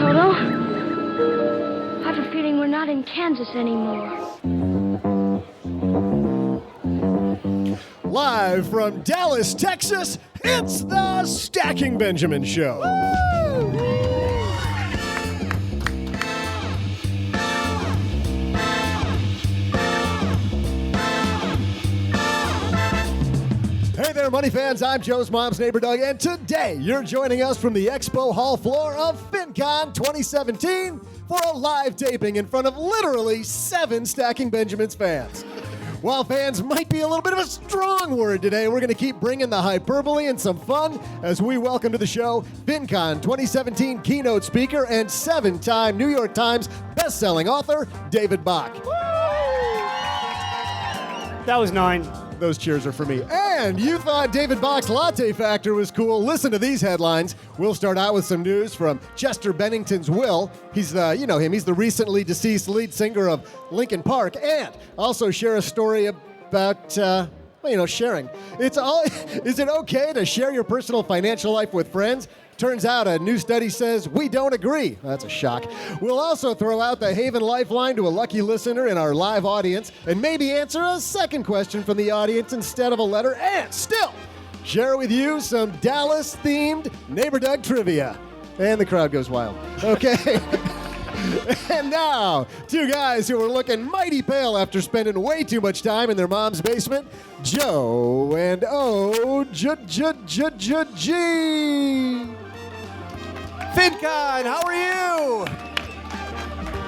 Toto. I have a feeling we're not in Kansas anymore. Live from Dallas, Texas, it's the Stacking Benjamin Show. Hey there, money fans. I'm Joe's mom's neighbor, Doug, and today you're joining us from the Expo Hall floor of FinCon 2017 for a live taping in front of literally 7 Stacking Benjamins fans. While fans might be a little bit of a strong word today, we're going to keep bringing the hyperbole and some fun as we welcome to the show FinCon 2017 keynote speaker and 7-time New York Times bestselling author, David Bach. That was 9. Those cheers are for me. And you thought David Bach's latte factor was cool. Listen to these headlines. We'll start out with some news from Chester Bennington's will. He's you know him. He's the recently deceased lead singer of Linkin Park. And also share a story about, sharing. Is it okay to share your personal financial life with friends? Turns out a new study says we don't agree. That's a shock. We'll also throw out the Haven Lifeline to a lucky listener in our live audience and maybe answer a second question from the audience instead of a letter, and still share with you some Dallas-themed Neighbor Doug trivia. And the crowd goes wild. Okay. And now, 2 guys who are looking mighty pale after spending way too much time in their mom's basement, Joe and O-G. FinCon, how are you?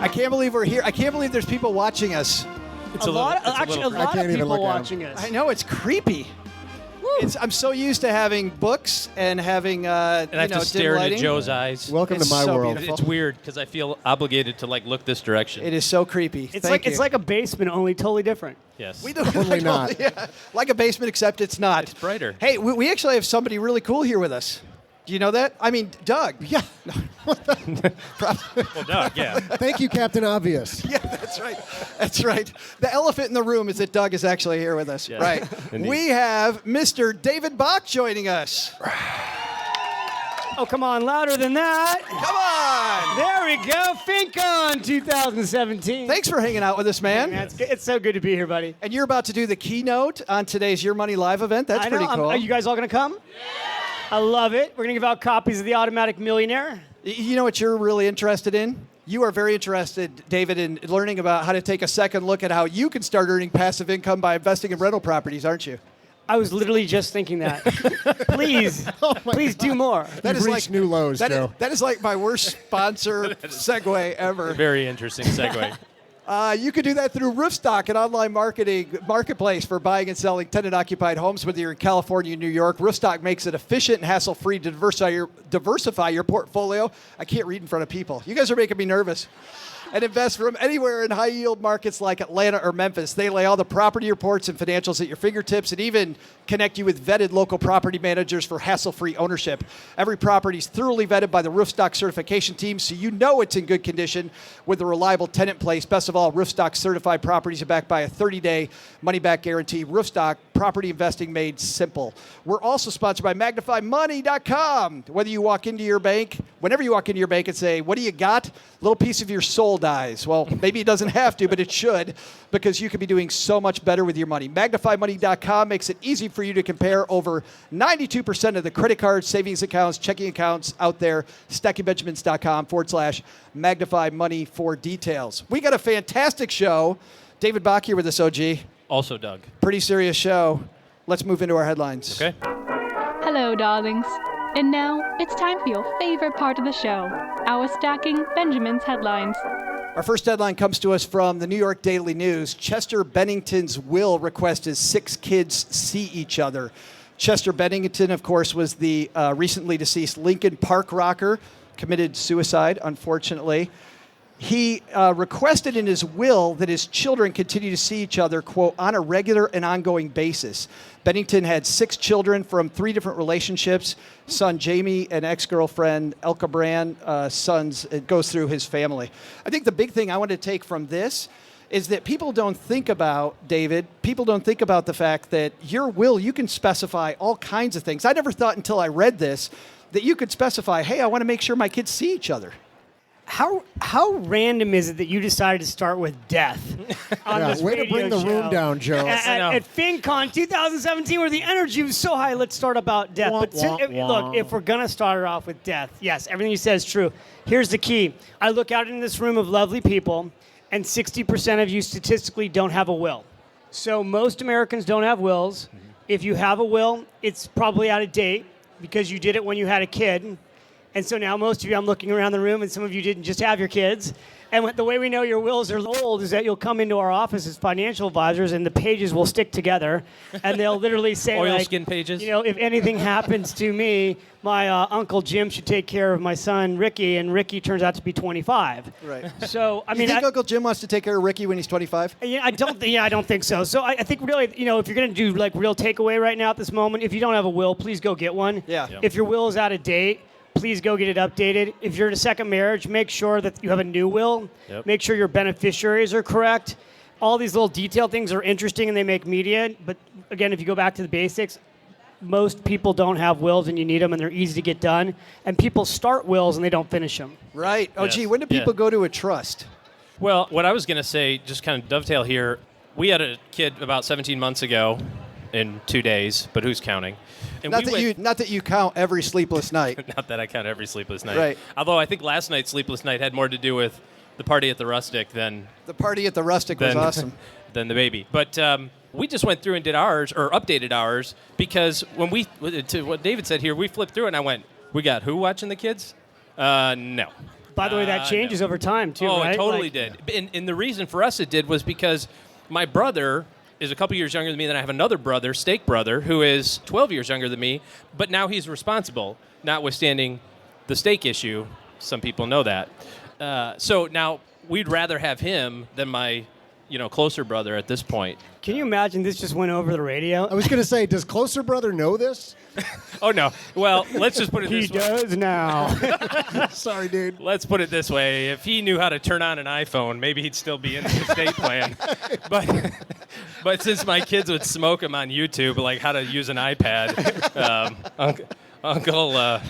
I can't believe we're here. I can't believe there's people watching us. A lot of people watching us. I know, it's creepy. I'm so used to having books and having and I have to stare into lighting. Joe's eyes. Welcome to my so world. beautiful. It's weird because I feel obligated to look this direction. It is so creepy. It's like a basement, only totally different. Yes. We do Totally not. Yeah, like a basement, except it's not. It's brighter. Hey, we actually have somebody really cool here with us. Do you know that? I mean, Doug. Yeah. Well, Doug, yeah. Thank you, Captain Obvious. Yeah, that's right. That's right. The elephant in the room is that Doug is actually here with us. Yeah. Right. Indeed. We have Mr. David Bach joining us. Oh, come on, louder than that. Come on. There we go, FinCon 2017. Thanks for hanging out with us, man. It's so good to be here, buddy. And you're about to do the keynote on today's Your Money Live event. That's I know, pretty cool. Are you guys all going to come? Yeah. I love it. We're going to give out copies of the Automatic Millionaire. You know what you're really interested in? You are very interested, David, in learning about how to take a second look at how you can start earning passive income by investing in rental properties, aren't you? I was literally just thinking that. Please, please do more. That You've is reached new lows, Joe. That is like my worst sponsor segue ever. Very interesting segue. You can do that through Roofstock, an online marketplace for buying and selling tenant-occupied homes, whether you're in California or New York. Roofstock makes it efficient and hassle-free to diversify your portfolio. I can't read in front of people. You guys are making me nervous. And invest from anywhere in high-yield markets like Atlanta or Memphis. They lay all the property reports and financials at your fingertips and even connect you with vetted local property managers for hassle-free ownership. Every property is thoroughly vetted by the Roofstock certification team, so you know it's in good condition with a reliable tenant place. Best of all, Roofstock certified properties are backed by a 30-day money-back guarantee. Roofstock, property investing made simple. We're also sponsored by MagnifyMoney.com. Whenever you walk into your bank and say, what do you got? A little piece of your soul dies. Well, maybe it doesn't have to, but it should, because you could be doing so much better with your money. MagnifyMoney.com makes it easy for you to compare over 92% of the credit cards, savings accounts, checking accounts out there. StackingBenjamins.com/MagnifyMoney for details. We got a fantastic show. David Bach here with us, OG. Also, Doug. Pretty serious show. Let's move into our headlines. Okay. Hello, darlings. And now, it's time for your favorite part of the show, our Stacking Benjamin's headlines. Our first headline comes to us from the New York Daily News. Chester Bennington's will requests his 6 kids see each other. Chester Bennington, of course, was the recently deceased Linkin Park rocker, committed suicide, unfortunately. He requested in his will that his children continue to see each other, quote, on a regular and ongoing basis. Bennington had 6 children from 3 different relationships, son Jamie and ex-girlfriend Elka Brand, sons. It goes through his family. I think the big thing I want to take from this is that people don't think about, David, the fact that your will, you can specify all kinds of things. I never thought until I read this that you could specify, hey, I want to make sure my kids see each other. How random is it that you decided to start with death on this way to radio bring the room show? down, Joe. At FinCon 2017, where the energy was so high, let's start about death. Wah, But wah, wah. look, if we're gonna start it off with death, yes, everything you said is true. Here's the key: I look out in this room of lovely people, and 60% of you statistically don't have a will. So most Americans don't have wills. Mm-hmm. If you have a will, it's probably out of date because you did it when you had a kid. And so now most of you, I'm looking around the room, and some of you didn't just have your kids. And the way we know your wills are old is that you'll come into our office as financial advisors, and the pages will stick together, and they'll literally say, Oilskin pages? You know, if anything happens to me, my Uncle Jim should take care of my son Ricky, and Ricky turns out to be 25. Right. So I You mean, think Uncle Jim wants to take care of Ricky when he's 25? yeah, I don't think so. So I think really, you know, if you're going to do like real takeaway right now at this moment, if you don't have a will, please go get one. Yeah. If your will is out of date, please go get it updated. If you're in a second marriage, make sure that you have a new will. Yep. Make sure your beneficiaries are correct. All these little detailed things are interesting and they make media. But again, if you go back to the basics, most people don't have wills and you need them and they're easy to get done. And people start wills and they don't finish them. Right. Oh, Yes. gee, when do people go to a trust? Well, what I was going to say, just kind of dovetail here, we had a kid about 17 months ago in 2 days, but who's counting? And Not that you count every sleepless night. Not that I count every sleepless night. Right. Although I think last night's sleepless night had more to do with the party at the Rustic than The party at the Rustic was awesome. than the baby. But we just went through and did ours, or updated ours, because when to what David said here, we flipped through it and I went, we got who watching the kids? No. By the way, that changes over time too, Oh, right? it totally Like- did. And the reason for us it did was because my brother is a couple years younger than me. Then I have another brother, Steak brother, who is 12 years younger than me. But now he's responsible, notwithstanding the steak issue. Some people know that. So now we'd rather have him than my, closer brother at this point. Can you imagine this just went over the radio? I was going to say, does closer brother know this? Oh no. Well, let's just put it He this way. does now. Sorry, dude. Let's put it this way. If he knew how to turn on an iPhone, maybe he'd still be in the estate plan. But since my kids would smoke him on YouTube, like how to use an iPad, Uncle,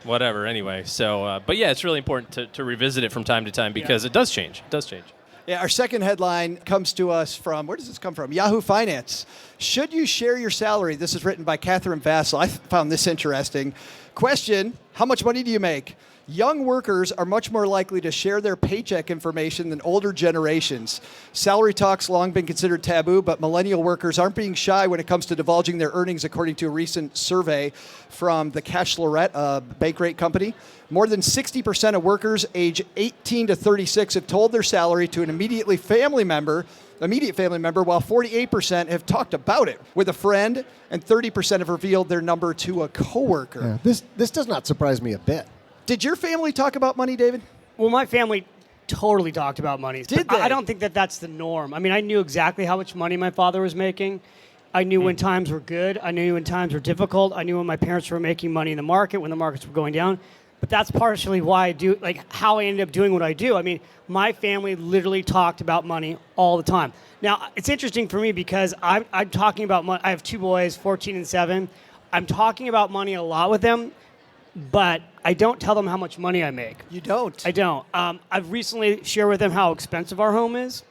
whatever, anyway. So, but yeah, it's really important to revisit it from time to time because it does change. It does change. Yeah, our second headline comes to us from, where does this come from? Yahoo Finance. Should you share your salary? This is written by Catherine Vassell. I found this interesting. Question, how much money do you make? Young workers are much more likely to share their paycheck information than older generations. Salary talk's long been considered taboo, but millennial workers aren't being shy when it comes to divulging their earnings, according to a recent survey from the Cash Lorette bank rate company. More than 60% of workers age 18 to 36 have told their salary to an immediate family member, while 48% have talked about it with a friend, and 30% have revealed their number to a coworker. Yeah, this does not surprise me a bit. Did your family talk about money, David? Well, my family totally talked about money. Did But they? I don't think that that's the norm. I mean, I knew exactly how much money my father was making. I knew when times were good. I knew when times were difficult. I knew when my parents were making money in the market, when the markets were going down. But that's partially why I do, like, how I ended up doing what I do. I mean, my family literally talked about money all the time. Now, it's interesting for me because I'm talking about money. I have two boys, 14 and 7. I'm talking about money a lot with them, but I don't tell them how much money I make. You don't. I don't. I've recently shared with them how expensive our home is,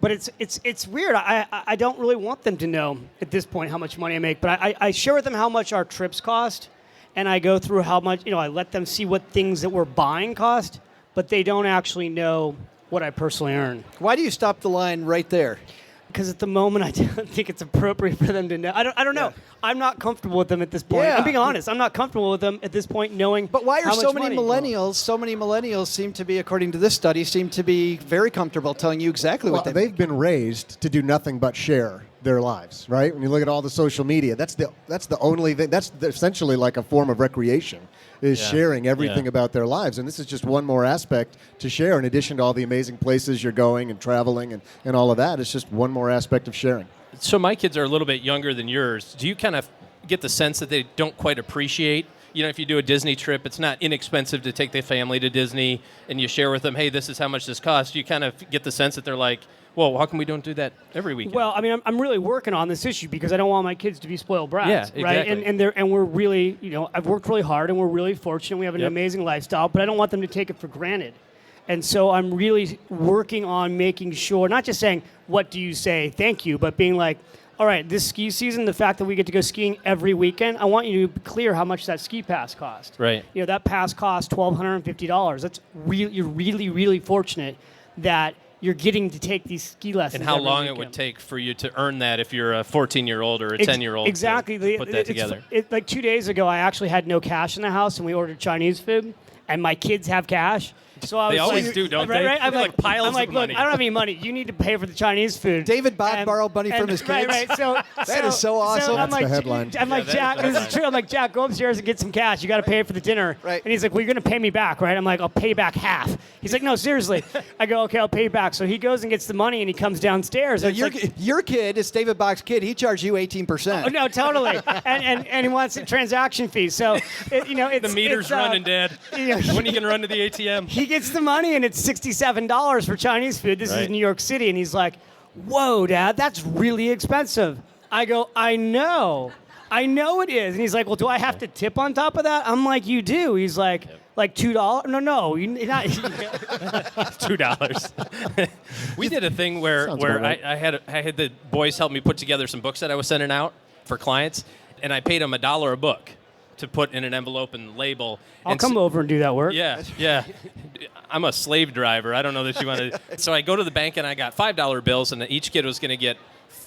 but it's weird. I don't really want them to know at this point how much money I make, but I share with them how much our trips cost, and I go through how much, I let them see what things that we're buying cost, but they don't actually know what I personally earn. Why do you stop the line right there? Because at the moment, I don't think it's appropriate for them to know. I don't know. Yeah. I'm not comfortable with them at this point. Yeah. I'm being honest. I'm not comfortable with them at this point knowing. But why are how so much many money- millennials seem to be, according to this study, seem to be very comfortable telling you exactly Well, what they they've been raised to do nothing but share their lives, right? When you look at all the social media, that's the only thing. That's essentially like a form of recreation, is sharing everything about their lives. And this is just one more aspect to share in addition to all the amazing places you're going and traveling and all of that. It's just one more aspect of sharing. So my kids are a little bit younger than yours. Do you kind of get the sense that they don't quite appreciate, if you do a Disney trip, it's not inexpensive to take the family to Disney and you share with them, hey, this is how much this costs. You kind of get the sense that they're like, well, how come we don't do that every weekend? Well, I mean, I'm really working on this issue because I don't want my kids to be spoiled brats, Yeah, right? exactly. And we're really, I've worked really hard and we're really fortunate. We have an Yep. amazing lifestyle, but I don't want them to take it for granted. And so I'm really working on making sure, not just saying, what do you say, thank you, but being like, all right, this ski season, the fact that we get to go skiing every weekend, I want you to be clear how much that ski pass cost. Right. You know, that pass costs $1,250. That's you're really, really fortunate that you're getting to take these ski lessons. And how every long weekend. it would take for you to earn that if you're a 14-year-old or a 10-year-old. Exactly. To put that together. Like 2 days ago, I actually had no cash in the house, and we ordered Chinese food, and my kids have cash. So I was They always like, do, don't right, they? Right? I'm They're like, like piles I'm like, of look, money. I don't have any money. You need to pay for the Chinese food. David Bach borrowed money from his kids? Right. So That is so awesome. So I'm That's the like, headline. I'm like, that Jack, is the this is true. I'm like, Jack, go upstairs and get some cash. You got to pay for the dinner. Right. And he's like, well, you're going to pay me back, right? I'm like, I'll pay back half. He's like, no, seriously. I go, okay, I'll pay you back. So he goes and gets the money, and he comes downstairs. So and it's like, your kid is David Bach's kid. He charged you 18%. oh, no, totally. and he wants a transaction fee. So, it's The meter's it's, running, Dad. you know, When are you going to run to the ATM? he gets the money, and it's $67 for Chinese food. This is Right. New York City, and he's like, whoa, Dad, that's really expensive. I go, I know it is. And he's like, well, do I have to tip on top of that? I'm like, you do. He's like $2? No, you're not. $2. We did a thing where Sounds about right. I had the boys help me put together some books that I was sending out for clients, and I paid them $1 a book to put in an envelope and label. I'll And come over and do that work. Yeah. I'm a slave driver. I don't know that you want to. So I go to the bank and I got $5 bills, and each kid was going to get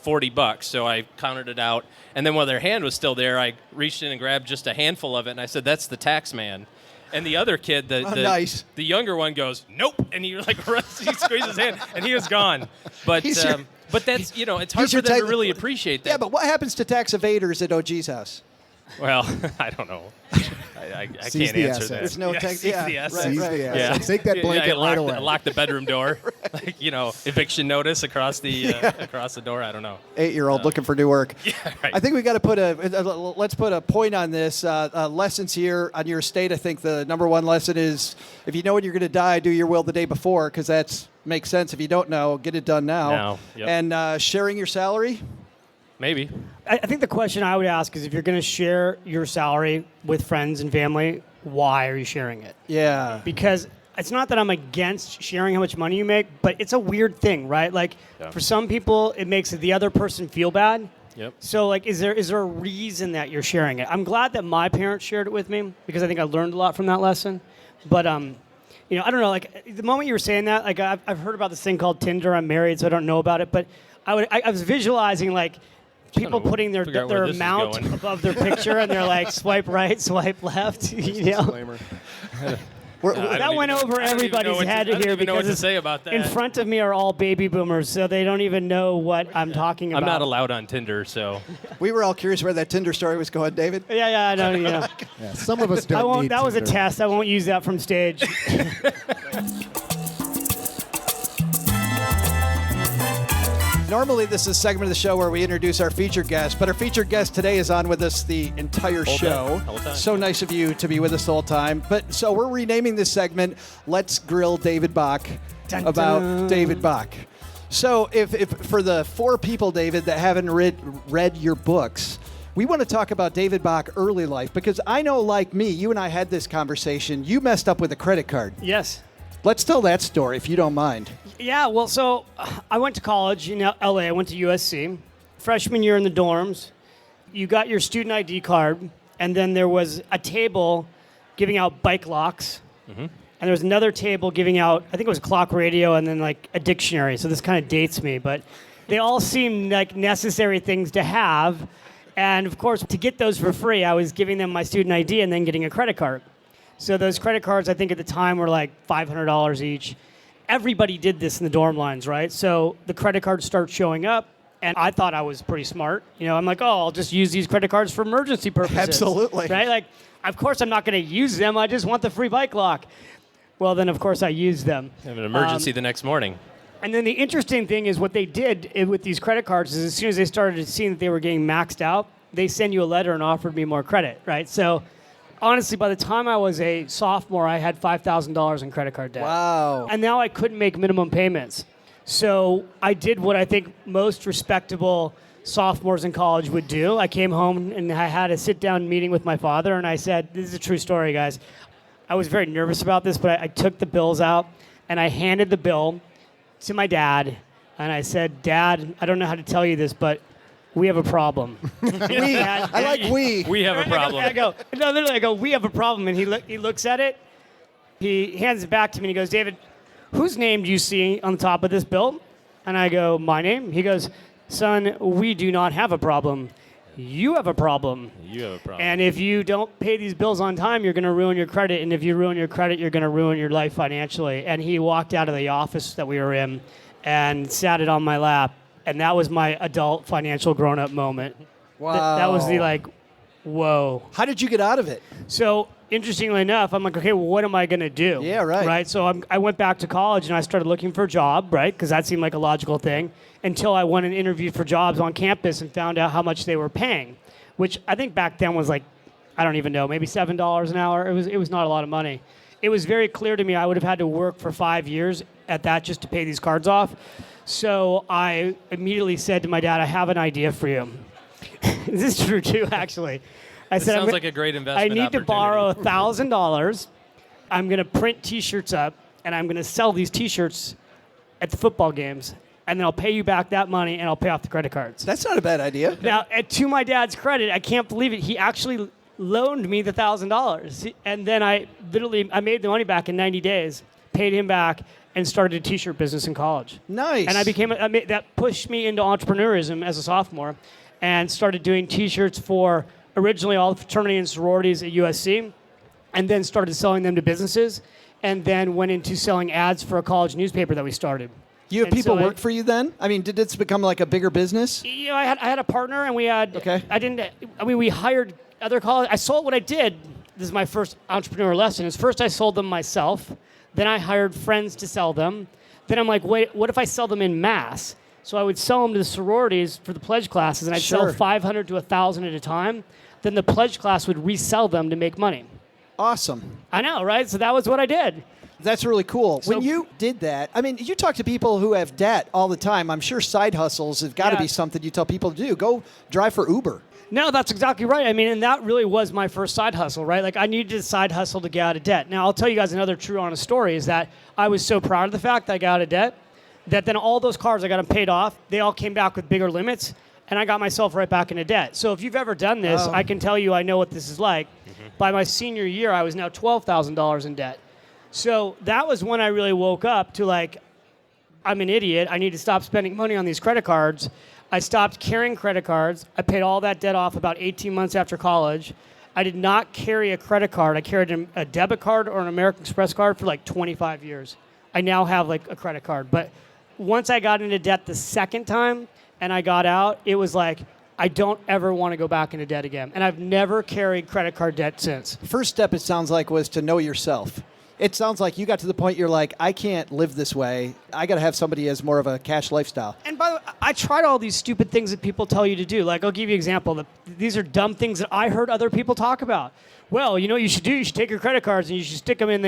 $40. So I counted it out, and then while their hand was still there, I reached in and grabbed just a handful of it, and I said, "That's the tax man." And the other kid, Nice. the younger one, goes, "Nope," and he like he squeezed his hand, and he was gone. But He's your- but that's it's hard He's for your them to type- really appreciate that. Yeah, but what happens to tax evaders at OG's house? Well, I don't know. I Seize can't the answer asset. that. There's no tax. seize Yeah, the asset. right, Seize right. the Yeah. asset. Take that blanket right away. Lock the bedroom door. Like, eviction notice across the across the door. I don't know. 8-year-old looking for new work. Yeah, right. I think we got to put let's put a point on this. Lessons here on your estate. I think the number one lesson is if you know when you're going to die, do your will the day before, because that makes sense. If you don't know, get it done now. Now, yep. And sharing your salary. Maybe. I think the question I would ask is if you're going to share your salary with friends and family, why are you sharing it? Yeah. Because it's not that I'm against sharing how much money you make, but it's a weird thing, right? Like Yeah. for some people, it makes the other person feel bad. Yep. So like, is there a reason that you're sharing it? I'm glad that my parents shared it with me because I think I learned a lot from that lesson. But I don't know. Like the moment you were saying that, like I've heard about this thing called Tinder. I'm married, so I don't know about it. But I was visualizing like people Trying to putting their figure out where this is amount going. above their picture, and they're like swipe right, swipe left. Disclaimer. That went over everybody's head I don't here even know what because to say about that. in front of me are all baby boomers, so they don't even know what I'm talking about. I'm not allowed on Tinder, so We were all curious where that Tinder story was going, David. Yeah, I know. Yeah, some of us don't I won't. need That was a Tinder. test. I won't use that from stage. Normally, this is a segment of the show where we introduce our featured guest, but our featured guest today is on with us the entire Whole show. time. Whole time. So nice of you to be with us the whole time. But so we're renaming this segment "Let's Grill David Bach" Dun, about dun. David Bach. So, if for the 4 people, David, that haven't read your books, we want to talk about David Bach early life because I know, like me, you and I had this conversation. You messed up with a credit card. Yes. Let's tell that story if you don't mind. Yeah. Well, so I went to college in L.A. I went to USC. Freshman year in the dorms, you got your student ID card, and then there was a table giving out bike locks. And there was another table giving out, I think it was clock radio and then like a dictionary. So this kind of dates me, but they all seemed like necessary things to have. And of course, to get those for free, I was giving them my student ID and then getting a credit card. So those credit cards, I think at the time were like $500 each. Everybody did this in the dorm lines, right? So the credit cards start showing up. And I thought I was pretty smart. I'm like, I'll just use these credit cards for emergency purposes. Absolutely. Right? Like, of course I'm not going to use them. I just want the free bike lock. Well, then, of course, I used them. have an emergency the next morning. And then the interesting thing is what they did with these credit cards is as soon as they started seeing that they were getting maxed out, they send you a letter and offered me more credit, right? So, honestly, by the time I was a sophomore, I had $5,000 in credit card debt. Wow. And now I couldn't make minimum payments. So I did what I think most respectable sophomores in college would do. I came home and I had a sit-down meeting with my father, and I said, this is a true story, guys. I was very nervous about this, but I took the bills out, and I handed the bill to my dad, and I said, "Dad, I don't know how to tell you this, but we have a problem." I like we. We have a problem. I go, "We have a problem," and he looks at it, he hands it back to me, and he goes, "David, whose name do you see on the top of this bill?" And I go, "My name." He goes, "Son, we do not have a problem. You have a problem. You have a problem. And if you don't pay these bills on time, you're going to ruin your credit. And if you ruin your credit, you're going to ruin your life financially." And he walked out of the office that we were in and sat it on my lap. And that was my adult financial grown-up moment. Wow. That was the whoa. How did you get out of it? So interestingly enough, I'm like, okay, well, what am I going to do? Yeah, right. Right. So I went back to college and I started looking for a job, right? Because that seemed like a logical thing. Until I went and interviewed for jobs on campus and found out how much they were paying, which I think back then was like, I don't even know, maybe $7 an hour. It was not a lot of money. It was very clear to me I would have had to work for 5 years at that just to pay these cards off. So I immediately said to my dad, "I have an idea for you." This is true too, actually. I said, sounds like a great investment I need to opportunity. borrow $1,000. I'm going to print T-shirts up, and I'm going to sell these T-shirts at the football games, and then I'll pay you back that money, and I'll pay off the credit cards. That's not a bad idea. Now, to my dad's credit, I can't believe it. He actually loaned me the $1,000, and then I made the money back in 90 days, paid him back, and started a T-shirt business in college. Nice. And that pushed me into entrepreneurism as a sophomore, and started doing T-shirts for originally all the fraternity and sororities at USC, and then started selling them to businesses, and then went into selling ads for a college newspaper that we started. You have And people so work for you then? I mean, did this become like a bigger business? I had a partner, and we had. Okay. We hired other college. I sold what I did. This is my first entrepreneur lesson. Is first I sold them myself, then I hired friends to sell them. Then I'm like, wait, what if I sell them in mass? So I would sell them to the sororities for the pledge classes, and I'd Sure. sell 500 to 1,000 at a time. Then the pledge class would resell them to make money. Awesome. I know, right? So that was what I did. That's really cool. So- When you did that, I mean, you talk to people who have debt all the time. I'm sure side hustles have got to Yeah. be something you tell people to do. Go drive for Uber. No, that's exactly right. I mean, and that really was my first side hustle, right? Like, I needed a side hustle to get out of debt. Now, I'll tell you guys another true, honest story is that I was so proud of the fact that I got out of debt that then all those cars I got them paid off, they all came back with bigger limits, and I got myself right back into debt. So if you've ever done this, I can tell you I know what this is like. By my senior year, I was now $12,000 in debt. So that was when I really woke up to like, I'm an idiot. I need to stop spending money on these credit cards. I stopped carrying credit cards. I paid all that debt off about 18 months after college. I did not carry a credit card. I carried a debit card or an American Express card for like 25 years. I now have like a credit card. But once I got into debt the second time and I got out, it was like, I don't ever want to go back into debt again. And I've never carried credit card debt since. First step, it sounds like, was to know yourself. It sounds like you got to the point you're like, I can't live this way. I got to have somebody as more of a cash lifestyle. And by the way, I tried all these stupid things that people tell you to do. Like, I'll give you an example. These are dumb things that I heard other people talk about. Well, you know what you should do? You should take your credit cards and you should stick them in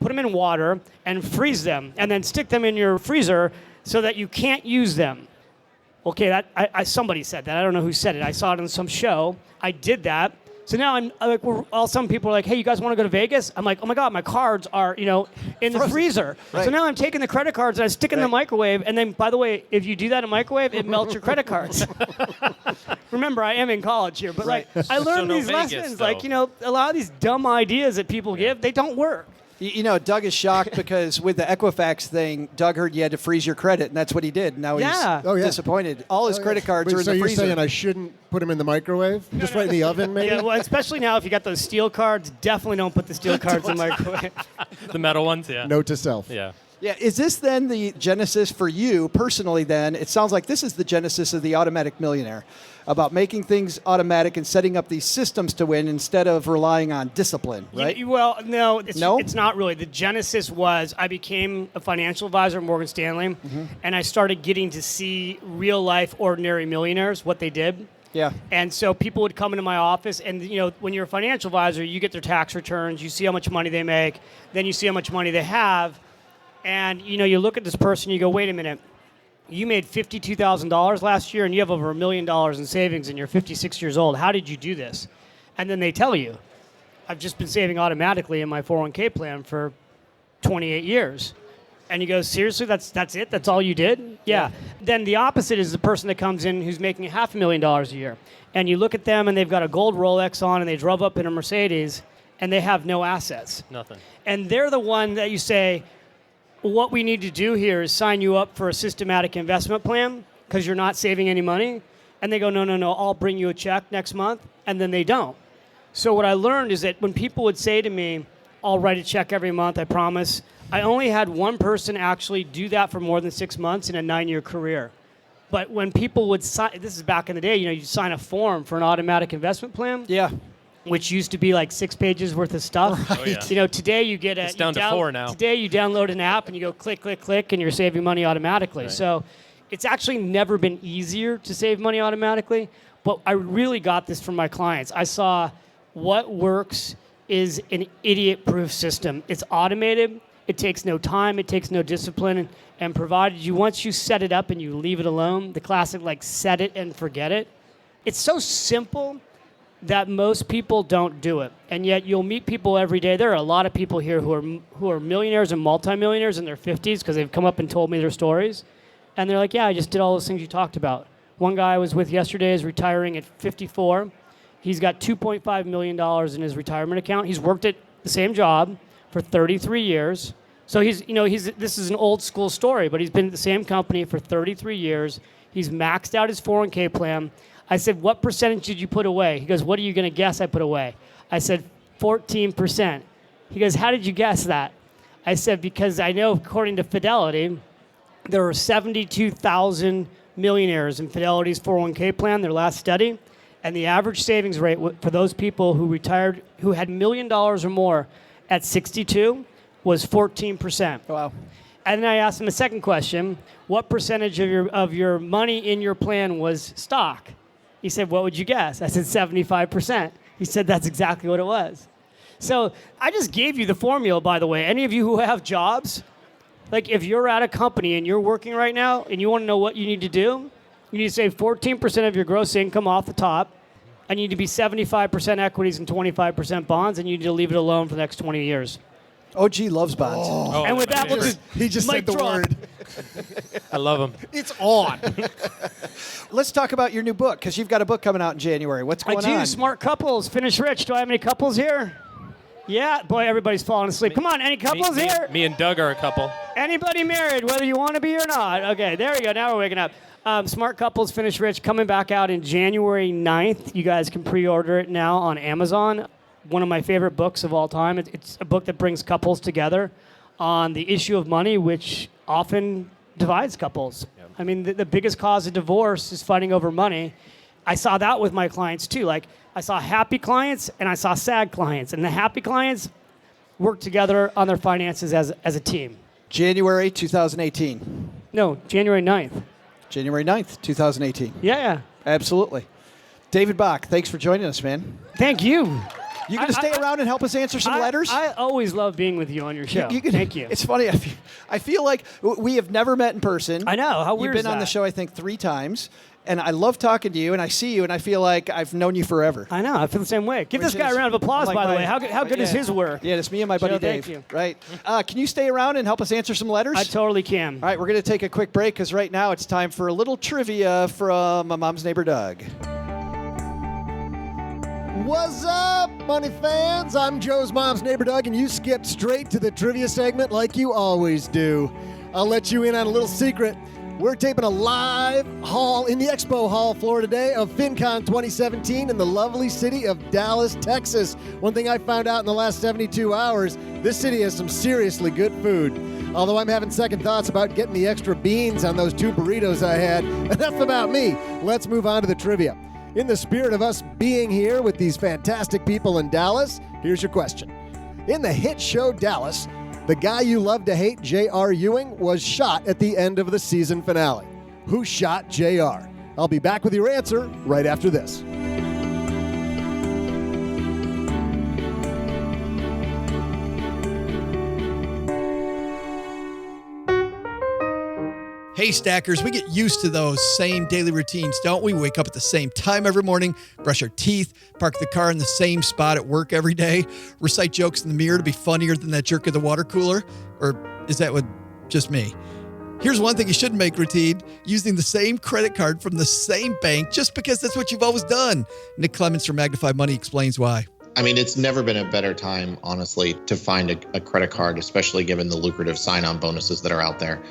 put them in water and freeze them, and then stick them in your freezer so that you can't use them. Okay, somebody said that. I don't know who said it. I saw it on some show. I did that. So now I'm like, some people are like, hey, you guys want to go to Vegas? I'm like, oh my God, my cards are, in the freezer. Right. So now I'm taking the credit cards and I stick in the microwave. And then, by the way, if you do that in a microwave, it melts your credit cards. Remember, I am in college here, but Right. I learned no these Vegas, lessons. though. Like, a lot of these dumb ideas that people give, they don't work. Doug is shocked because with the Equifax thing, Doug heard you had to freeze your credit, and that's what he did. Now Yeah. he's disappointed. All his credit cards Wait, are in so the you're freezer. saying I shouldn't put them in the microwave? Just right in the oven, maybe? Yeah, well, especially now if you got those steel cards, definitely don't put the steel cards in the microwave. The metal ones, yeah. Note to self. Yeah. Yeah, is this then the genesis for you personally then? It sounds like this is the genesis of the Automatic Millionaire, about making things automatic and setting up these systems to win instead of relying on discipline, right? Well, no, No? it's not really. The genesis was I became a financial advisor at Morgan Stanley, and I started getting to see real life ordinary millionaires, what they did. Yeah. And so people would come into my office, and when you're a financial advisor, you get their tax returns, you see how much money they make, then you see how much money they have, and you look at this person, you go, wait a minute, you made $52,000 last year, and you have over $1 million in savings, and you're 56 years old. How did you do this? And then they tell you, I've just been saving automatically in my 401k plan for 28 years. And you go, seriously, that's it? That's all you did? Yeah. Then the opposite is the person that comes in who's making $500,000 a year. And you look at them and they've got a gold Rolex on and they drove up in a Mercedes and they have no assets. Nothing. And they're the one that you say, what we need to do here is sign you up for a systematic investment plan because you're not saving any money. And they go, no, I'll bring you a check next month. And then they don't. So what I learned is that when people would say to me, I'll write a check every month, I promise, I only had one person actually do that for more than 6 months in a 9-year career. But when people would sign, this is back in the day, you sign a form for an automatic investment plan. Yeah. Which used to be like 6 pages worth of stuff. Right. Oh, yeah. Today you get It's down to 4 now. Today you download an app and you go click, click, click, and you're saving money automatically. Right. So it's actually never been easier to save money automatically. But I really got this from my clients. I saw what works is an idiot-proof system. It's automated. It takes no time. It takes no discipline. And provided once you set it up and you leave it alone, the classic set it and forget it. It's so simple that most people don't do it. And yet you'll meet people every day. There are a lot of people here who are millionaires and multimillionaires in their 50s because they've come up and told me their stories. And they're like, yeah, I just did all those things you talked about. One guy I was with yesterday is retiring at 54. He's got $2.5 million in his retirement account. He's worked at the same job for 33 years. So this is an old school story, but he's been at the same company for 33 years. He's maxed out his 401k plan. I said, what percentage did you put away? He goes, what are you going to guess I put away? I said, 14%. He goes, how did you guess that? I said, because I know according to Fidelity, there were 72,000 millionaires in Fidelity's 401k plan, their last study. And the average savings rate for those people who retired, who had $1 million or more at 62 was 14%. Wow. And then I asked him a second question, what percentage of your money in your plan was stock? He said, what would you guess? I said, 75%. He said, that's exactly what it was. So I just gave you the formula, by the way. Any of you who have jobs, if you're at a company and you're working right now and you want to know what you need to do, you need to save 14% of your gross income off the top, and you need to be 75% equities and 25% bonds, and you need to leave it alone for the next 20 years. OG loves bonds. Oh, And with that, we'll just He just mic said the drop. word. I love him. It's on. Let's talk about your new book, because you've got a book coming out in January. What's I going do. on? Smart couples, finish rich. Do I have any couples here? Yeah. Boy, everybody's falling asleep. Come on, any couples here? Me and Doug are a couple. Anybody married, whether you want to be or not? Okay, there we go. Now we're waking up. Smart Couples Finish Rich coming back out in January 9th. You guys can pre-order it now on Amazon. One of my favorite books of all time. It's a book that brings couples together on the issue of money, which often divides couples. Yep. I mean, the biggest cause of divorce is fighting over money. I saw that with my clients too. I saw happy clients and I saw sad clients. And the happy clients work together on their finances as a team. January 2018. No, January 9th. January 9th, 2018. Yeah. Absolutely. David Bach, thanks for joining us, man. Thank you. You going to stay around and help us answer some letters? I always love being with you on your show. Thank you. It's funny. I feel like we have never met in person. I know. How weird You've been on the show, I think, 3 times. And I love talking to you, and I see you, and I feel like I've known you forever. I know. I feel the same way. Give this guy a round of applause, by the way. How good is his work? Yeah, it's me and my buddy Joe, Dave. thank you. Right. Can you stay around and help us answer some letters? I totally can. All right, we're going to take a quick break because right now it's time for a little trivia from my mom's neighbor, Doug. What's up, money fans? I'm Joe's mom's neighbor, Doug, and you skipped straight to the trivia segment like you always do. I'll let you in on a little secret. We're taping a live haul in the Expo Hall floor today of FinCon 2017 in the lovely city of Dallas, Texas. One thing I found out in the last 72 hours, this city has some seriously good food. Although I'm having second thoughts about getting the extra beans on those 2 burritos I had. Enough about me. Let's move on to the trivia. In the spirit of us being here with these fantastic people in Dallas, here's your question. In the hit show Dallas, the guy you love to hate, J.R. Ewing, was shot at the end of the season finale. Who shot J.R.? I'll be back with your answer right after this. Hey, Stackers, we get used to those same daily routines, don't we? Wake up at the same time every morning, brush our teeth, park the car in the same spot at work every day, recite jokes in the mirror to be funnier than that jerk at the water cooler. Or is that what just me. Here's one thing you shouldn't make routine: using the same credit card from the same bank just because that's what you've always done. Nick Clements from Magnify Money explains why. I mean, it's never been a better time, honestly, to find a credit card, especially given the lucrative sign-on bonuses that are out there.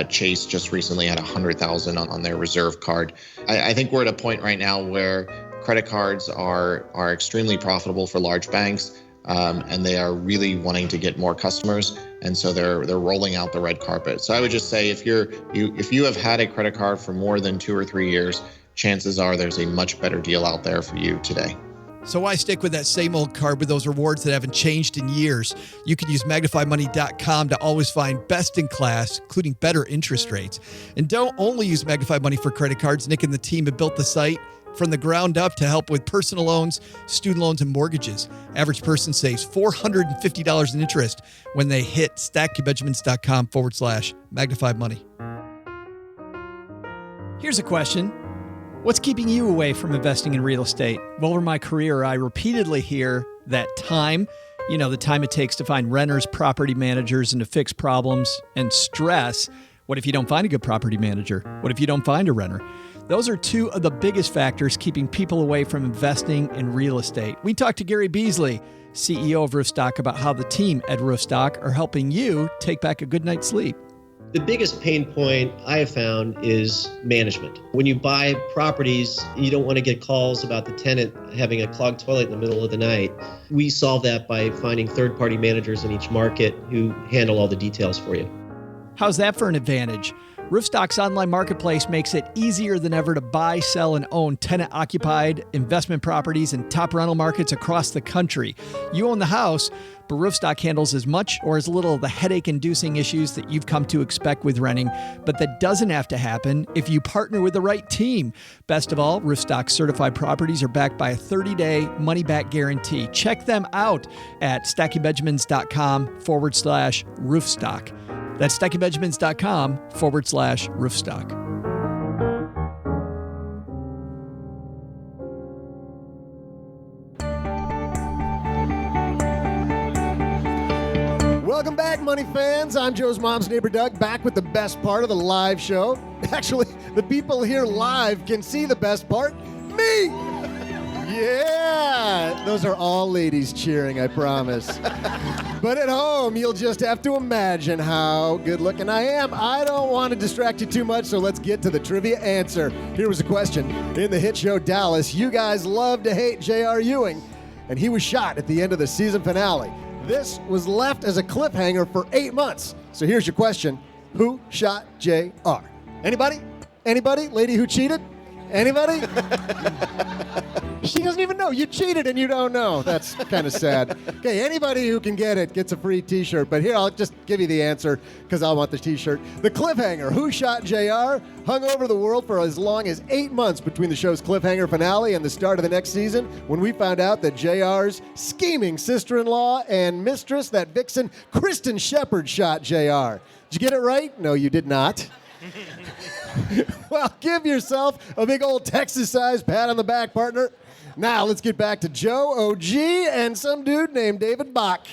Chase just recently had $100,000 on their reserve card. I think we're at a point right now where credit cards are extremely profitable for large banks, and they are really wanting to get more customers, and so they're rolling out the red carpet. So I would just say, if you have had a credit card for more than 2 or 3 years, chances are there's a much better deal out there for you today. So why stick with that same old card with those rewards that haven't changed in years? You can use MagnifyMoney.com to always find best in class, including better interest rates. And don't only use Magnify Money for credit cards. Nick and the team have built the site from the ground up to help with personal loans, student loans, and mortgages. Average person saves $450 in interest when they hit stackingbenjamins.com/Magnify Money. Here's a question. What's keeping you away from investing in real estate? Well, over my career, I repeatedly hear that time, the time it takes to find renters, property managers, and to fix problems, and stress. What if you don't find a good property manager? What if you don't find a renter? Those are two of the biggest factors keeping people away from investing in real estate. We talked to Gary Beasley, CEO of Roofstock, about how the team at Roofstock are helping you take back a good night's sleep. The biggest pain point I have found is management. When you buy properties, you don't want to get calls about the tenant having a clogged toilet in the middle of the night. We solve that by finding third-party managers in each market who handle all the details for you. How's that for an advantage? Roofstock's online marketplace makes it easier than ever to buy, sell, and own tenant-occupied investment properties in top rental markets across the country. You own the house, but Roofstock handles as much or as little of the headache-inducing issues that you've come to expect with renting, but that doesn't have to happen if you partner with the right team. Best of all, Roofstock's certified properties are backed by a 30-day money-back guarantee. Check them out at stackingbenjamins.com/Roofstock. That's stackingbenjamins.com/Roofstock. Welcome back, money fans. I'm Joe's mom's neighbor, Doug, back with the best part of the live show. Actually, the people here live can see the best part, me. Yeah, those are all ladies cheering, I promise. But at home, you'll just have to imagine how good-looking I am. I don't want to distract you too much, so let's get to the trivia answer. Here was a question. In the hit show Dallas, you guys love to hate J.R. Ewing, and he was shot at the end of the season finale. This was left as a cliffhanger for 8 months. So here's your question. Who shot J.R.? Anybody? Anybody? Lady who cheated? Anybody? She doesn't even know. You cheated and you don't know. That's kind of sad. Okay, anybody who can get it gets a free t-shirt. But here, I'll just give you the answer because I want the t-shirt. The cliffhanger, Who Shot JR, hung over the world for as long as 8 months between the show's cliffhanger finale and the start of the next season, when we found out that JR's scheming sister-in-law and mistress, that vixen, Kristen Shepard, shot JR. Did you get it right? No, you did not. Well, give yourself a big old Texas-sized pat on the back, partner. Now, let's get back to Joe, OG, and some dude named David Bach.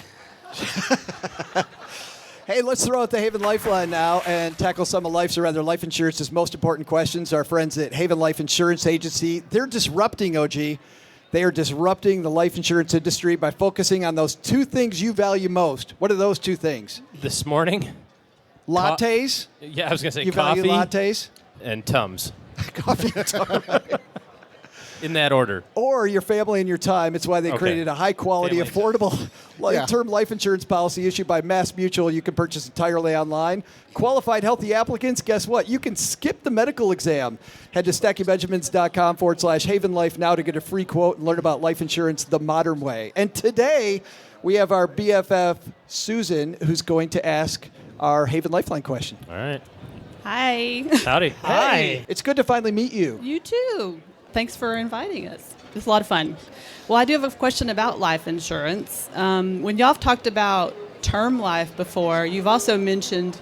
Hey, let's throw out the Haven Lifeline now and tackle some of life's or rather life insurance's most important questions. Our friends at Haven Life Insurance Agency, they're disrupting, OG. They are disrupting the life insurance industry by focusing on those two things you value most. What are those two things? This morning? Lattes? Yeah, I was going to say you coffee. You value lattes? And Tums. Coffee and Tums. In that order. Or your family and your time. It's why they created a high-quality, affordable, long-term life insurance policy issued by Mass Mutual. You can purchase entirely online. Qualified healthy applicants, guess what? You can skip the medical exam. Head to stackingbenjamins.com/Haven Life now to get a free quote and learn about life insurance the modern way. And today, we have our BFF, Susan, who's going to ask our Haven Lifeline question. All right. Hi. Howdy. Hi. It's good to finally meet you. You too. Thanks for inviting us. It's a lot of fun. Well, I do have a question about life insurance. When y'all have talked about term life before, you've also mentioned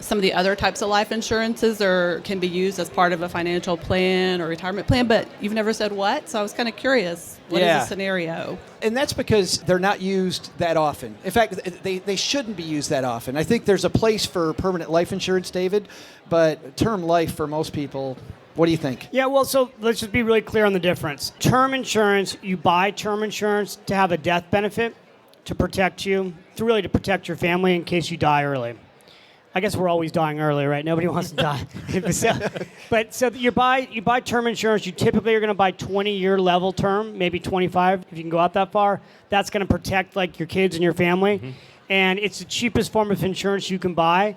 some of the other types of life insurances can be used as part of a financial plan or retirement plan, but you've never said what, so I was kind of curious. What is the scenario? And that's because they're not used that often. In fact, they shouldn't be used that often. I think there's a place for permanent life insurance, David, but term life for most people, what do you think? Yeah, well, so let's just be really clear on the difference. Term insurance, you buy term insurance to have a death benefit to protect you, to protect your family in case you die early. I guess we're always dying early, right? Nobody wants to die. So you buy term insurance. You typically are going to buy 20-year level term, maybe 25 if you can go out that far. That's going to protect like your kids and your family, and it's the cheapest form of insurance you can buy,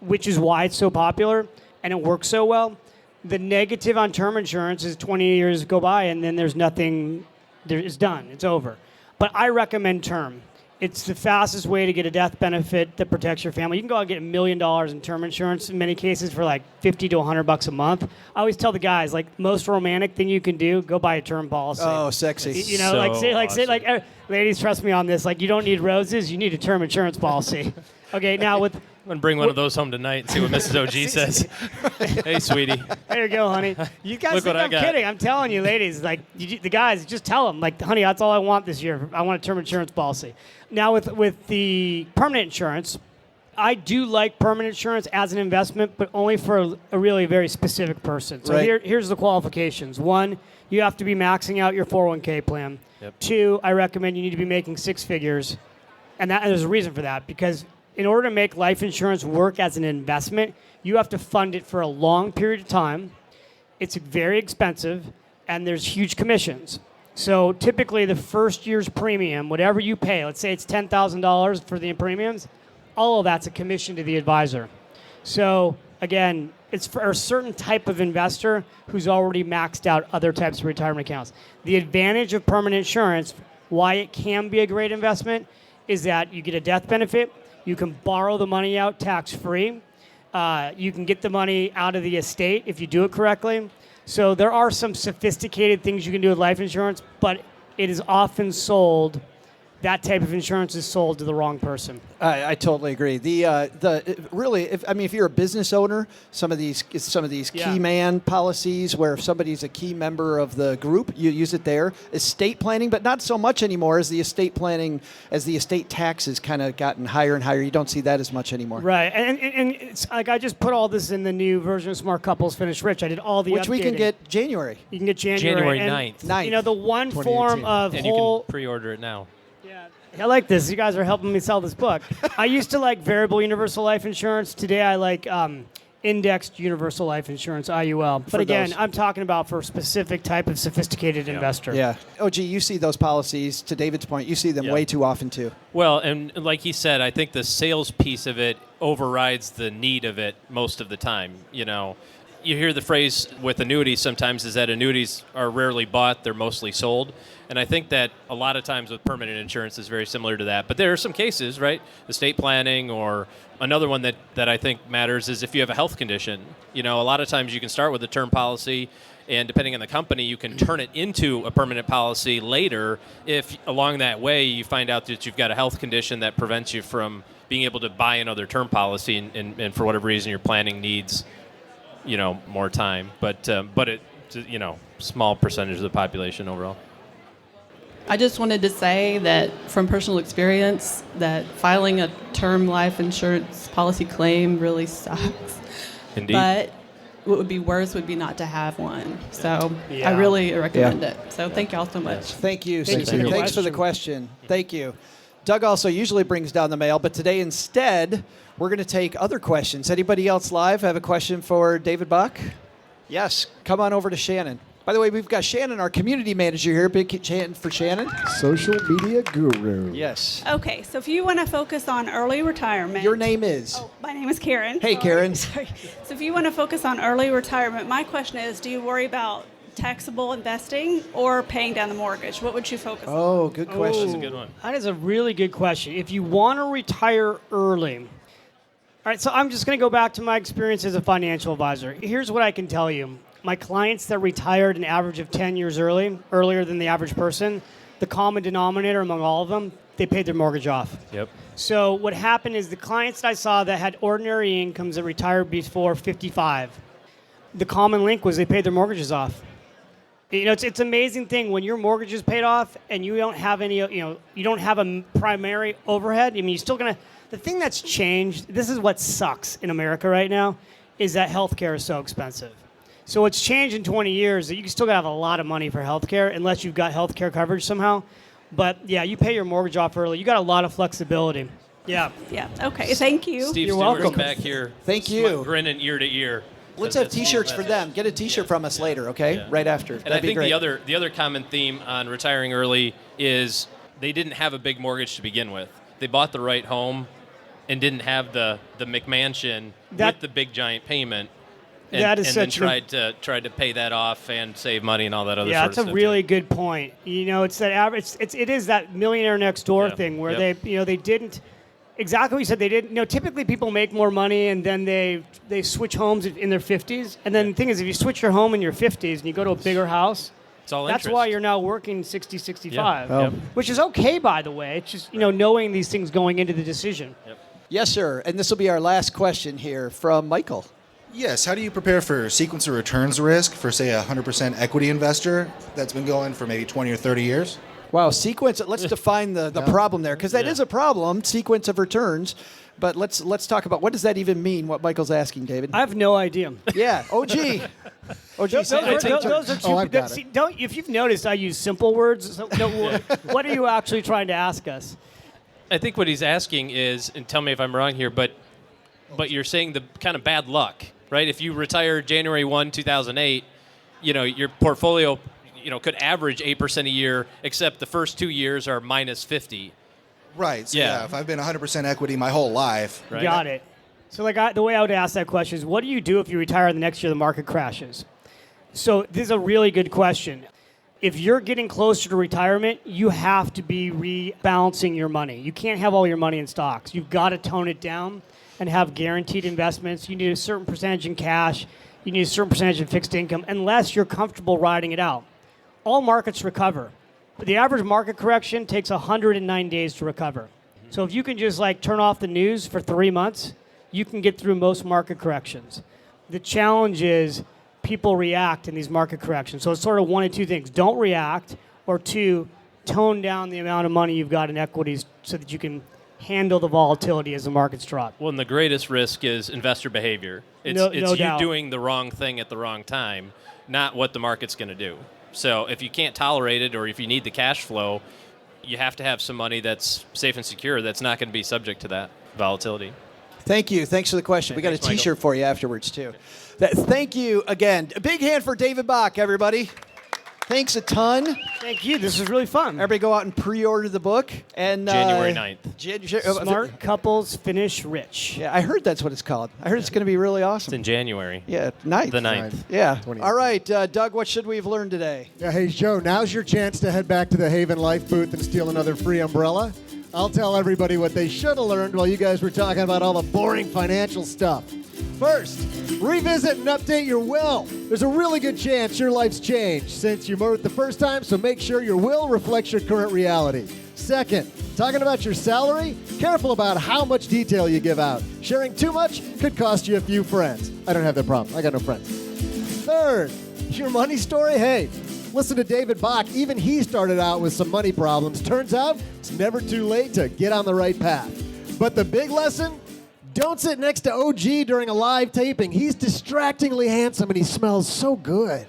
which is why it's so popular and it works so well. The negative on term insurance is 20 years go by and then there's nothing. It's done. It's over. But I recommend term. It's the fastest way to get a death benefit that protects your family. You can go out and get $1 million in term insurance in many cases for like $50 to $100 a month. I always tell the guys, like, most romantic thing you can do, go buy a term policy. Oh, sexy. You know, awesome. Ladies, trust me on this. Like, you don't need roses, you need a term insurance policy. Okay, now with... I'm going to bring one of those home tonight and see what Mrs. OG says. Hey, sweetie. There you go, honey. You guys Look think what I I'm got. kidding. I'm telling you, ladies. Like, the guys, just tell them, like, honey, that's all I want this year. I want a term insurance policy. Now, with the permanent insurance, I do like permanent insurance as an investment, but only for a really very specific person. So here's the qualifications. 1, you have to be maxing out your 401k plan. Yep. 2, I recommend you need to be making 6 figures. And there's a reason for that, because in order to make life insurance work as an investment, you have to fund it for a long period of time. It's very expensive, and there's huge commissions. So typically the first year's premium, whatever you pay, let's say it's $10,000 for the premiums, all of that's a commission to the advisor. So again, it's for a certain type of investor who's already maxed out other types of retirement accounts. The advantage of permanent insurance, why it can be a great investment, is that you get a death benefit. You can borrow the money out tax-free. You can get the money out of the estate if you do it correctly. So there are some sophisticated ththings you can do with life insurance, but it is often sold. That type of insurance is sold to the wrong person. I totally agree. If you're a business owner, some of these key man policies where if somebody's a key member of the group, you use it there. Estate planning, but not so much anymore as the estate tax has kind of gotten higher and higher. You don't see that as much anymore. Right, and it's like I just put all this in the new version of Smart Couples Finish Rich. I did all the which we can get January. You can get January 9th. You know, the one form of and whole... you can pre-order it now. I like this. You guys are helping me sell this book. I used to like variable universal life insurance. Today I like indexed universal life insurance, IUL. But again, I'm talking about for a specific type of sophisticated investor. Yeah. Oh, gee, you see those policies, to David's point, you see them way too often too. Well, and like he said, I think the sales piece of it overrides the need of it most of the time. You know, you hear the phrase with annuities sometimes is that annuities are rarely bought, they're mostly sold. And I think that a lot of times with permanent insurance is very similar to that. But there are some cases, right? Estate planning, or another one that I think matters is if you have a health condition. You know, a lot of times you can start with a term policy, and depending on the company, you can turn it into a permanent policy later if along that way you find out that you've got a health condition that prevents you from being able to buy another term policy, and for whatever reason your planning needs, you know, more time. But it's, you know, small percentage of the population overall. I just wanted to say that from personal experience that filing a term life insurance policy claim really sucks. Indeed. But what would be worse would be not to have one. So I really recommend it. So thank y'all so much. Thank you. Thanks for the question. Thank you. Doug also usually brings down the mail, but today instead we're going to take other questions. Anybody else live have a question for David Bach? Yes. Come on over to Shannon. By the way, we've got Shannon, our community manager here. Big chant for Shannon. Social media guru. Yes. Okay, so if you want to focus on early retirement. Your name is? Oh, my name is Karen. Hey, Sorry. Karen. Sorry. So if you want to focus on early retirement, my question is, do you worry about taxable investing or paying down the mortgage? What would you focus on? Oh, good question. That's a good one. That is a really good question. If you want to retire early, all right, so I'm just going to go back to my experience as a financial advisor. Here's what I can tell you. My clients that retired an average of 10 years earlier than the average person, the common denominator among all of them, they paid their mortgage off. Yep. So what happened is the clients that I saw that had ordinary incomes that retired before 55, the common link was they paid their mortgages off. You know, it's an amazing thing when your mortgage is paid off and you don't have any, you don't have a primary overhead. I mean, you're still going to, the thing that's changed, this is what sucks in America right now, is that healthcare is so expensive. So what's changed in 20 years that you can still have a lot of money for healthcare unless you've got healthcare coverage somehow. But yeah, you pay your mortgage off early. You got a lot of flexibility. Yeah. Yeah. Okay. Thank you. Steve You're Stewart's welcome. back here. Thank you. Grinning ear to ear. Let's have That's the T-shirts for message. them. Get a T-shirt from us later, okay? Yeah. Right after. And That'd I be think great. the other common theme on retiring early is they didn't have a big mortgage to begin with. They bought the right home and didn't have the McMansion with the big giant payment. And, That is and then such tried to pay that off and save money and all that other Yeah, sort of that's stuff. a really good point. You know, it's that average. It is that millionaire next door Yeah. thing where Yep. they didn't exactly what you said. They didn't. You know, typically people make more money and then they switch homes in their 50s. And then the thing is, if you switch your home in your 50s and you go to a bigger house, It's all that's interest. why you're now working 60, 65, Yeah. Yep. which is okay, by the way. It's just knowing these things going into the decision. Yes, sir. And this will be our last question here from Michael. Yes. How do you prepare for sequence of returns risk for, say, a 100% equity investor that's been going for maybe 20 or 30 years? Wow, sequence. Let's define the problem there, because that is a problem, sequence of returns. But let's talk about what does that even mean, what Michael's asking, David. I have no idea. Yeah, OG. OG, Those are two. I've got See, if you've noticed, I use simple words. So, what are you actually trying to ask us? I think what he's asking is, and tell me if I'm wrong here, but you're saying the kind of bad luck, right? If you retire January 1, 2008, your portfolio, could average 8% a year, except the first 2 years are minus 50. Right. So, Yeah. yeah. If I've been 100% equity my whole life. Right. Got it. So, the way I would ask that question is, what do you do if you retire and the next year the market crashes? So, this is a really good question. If you're getting closer to retirement, you have to be rebalancing your money. You can't have all your money in stocks. You've got to tone it down and have guaranteed investments. You need a certain percentage in cash. You need a certain percentage in fixed income, unless you're comfortable riding it out. All markets recover. But the average market correction takes 109 days to recover. So if you can just turn off the news for 3 months, you can get through most market corrections. The challenge is people react in these market corrections. So it's sort of one of two things. Don't react, or two, tone down the amount of money you've got in equities so that you can handle the volatility as the markets drop. Well, and the greatest risk is investor behavior. It's No you doubt. doing the wrong thing at the wrong time, not what the market's going to do. So if you can't tolerate it, or if you need the cash flow, you have to have some money that's safe and secure that's not going to be subject to that volatility. Thank you. Thanks for the question. We got a Thanks, Michael. T-shirt for you afterwards, too. Thank you again. A big hand for David Bach, everybody. Thanks a ton. Thank you. This is really fun. Everybody go out and pre-order the book. And January 9th. Smart couples finish rich. Yeah, I heard that's what it's called. I heard it's going to be really awesome. It's in January. Yeah, 9th. The 9th. Yeah. 28th. All right, Doug, what should we have learned today? Yeah, hey, Joe, now's your chance to head back to the Haven Life booth and steal another free umbrella. I'll tell everybody what they should have learned while you guys were talking about all the boring financial stuff. First, revisit and update your will. There's a really good chance your life's changed since you wrote it the first time, so make sure your will reflects your current reality. Second, talking about your salary, careful about how much detail you give out. Sharing too much could cost you a few friends. I don't have that problem. I got no friends. Third, your money story, hey, listen to David Bach. Even he started out with some money problems. Turns out it's never too late to get on the right path. But the big lesson, don't sit next to OG during a live taping. He's distractingly handsome and he smells so good.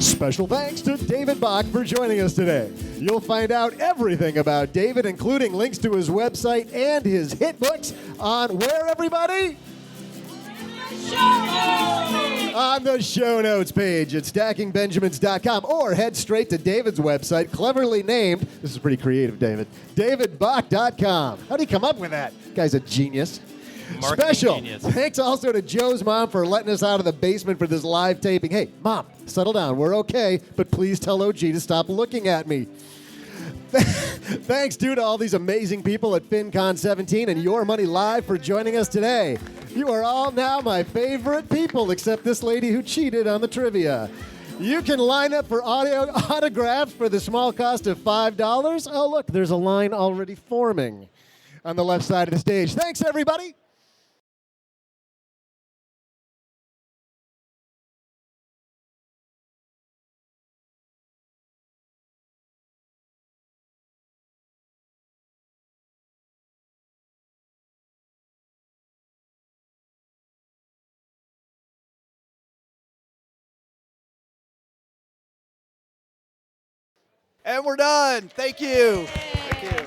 Special thanks to David Bach for joining us today. You'll find out everything about David, including links to his website and his hit books on where, everybody? On the show notes page at stackingbenjamins.com, or head straight to David's website, cleverly named, this is pretty creative, David, davidbach.com. How do you come up with that? Guy's a genius. Marketing Special genius. thanks also to Joe's mom for letting us out of the basement for this live taping. Hey, Mom, settle down. We're okay, but please tell OG to stop looking at me. Thanks, to all these amazing people at FinCon 17 and Your Money Live for joining us today. You are all now my favorite people, except this lady who cheated on the trivia. You can line up for audio autographs for the small cost of $5. Oh, look, there's a line already forming on the left side of the stage. Thanks, everybody. And we're done. Thank you. Thank you.